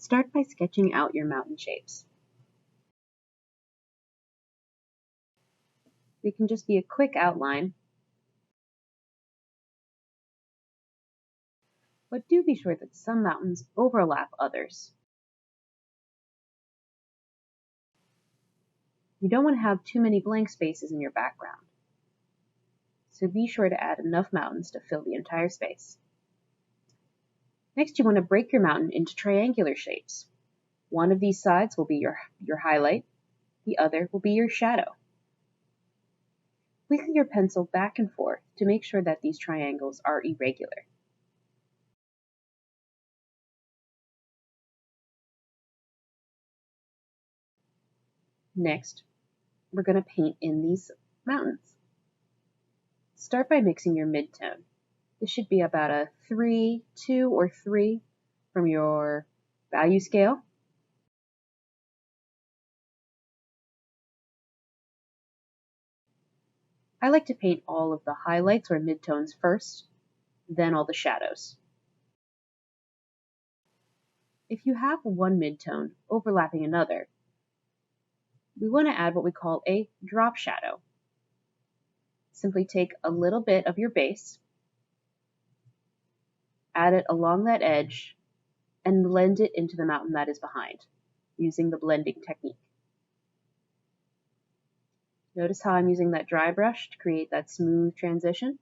Start by sketching out your mountain shapes. They can just be a quick outline, but do be sure that some mountains overlap others. You don't want to have too many blank spaces in your background, so be sure to add enough mountains to fill the entire space. Next, you want to break your mountain into triangular shapes. One of these sides will be your highlight, the other will be your shadow. Wiggle your pencil back and forth to make sure that these triangles are irregular. Next, we're going to paint in these mountains. Start by mixing your midtone. This should be about a 3, 2, or 3 from your value scale. I like to paint all of the highlights or midtones first, then all the shadows. If you have one midtone overlapping another, we want to add what we call a drop shadow. Simply take a little bit of your base, add it along that edge, and blend it into the mountain that is behind, using the blending technique. Notice how I'm using that dry brush to create that smooth transition?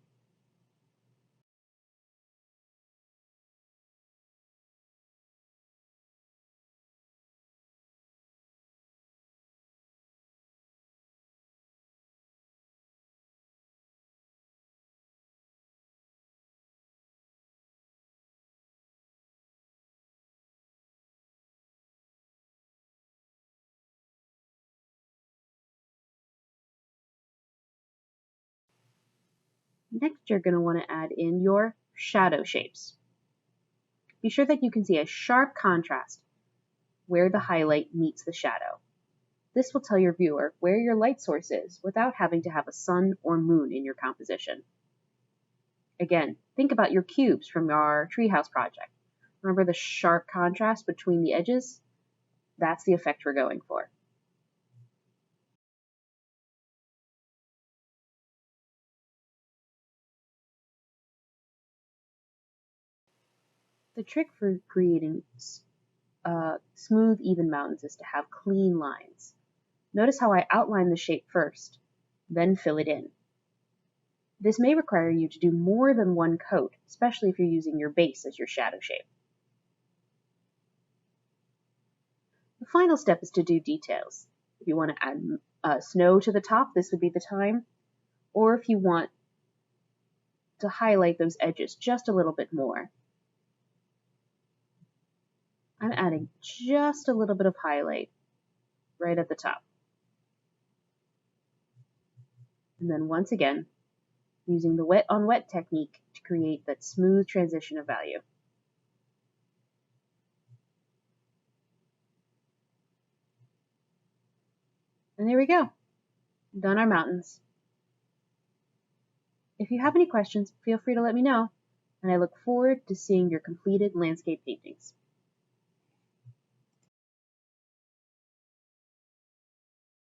Next, you're going to want to add in your shadow shapes. Be sure that you can see a sharp contrast where the highlight meets the shadow. This will tell your viewer where your light source is without having to have a sun or moon in your composition. Again, think about your cubes from our treehouse project. Remember the sharp contrast between the edges? That's the effect we're going for. The trick for creating smooth, even mountains is to have clean lines. Notice how I outline the shape first, then fill it in. This may require you to do more than one coat, especially if you're using your base as your shadow shape. The final step is to do details. If you want to add snow to the top, this would be the time. Or if you want to highlight those edges just a little bit more, I'm adding just a little bit of highlight right at the top. And then once again, using the wet on wet technique to create that smooth transition of value. And there we go. Done our mountains. If you have any questions, feel free to let me know, and I look forward to seeing your completed landscape paintings.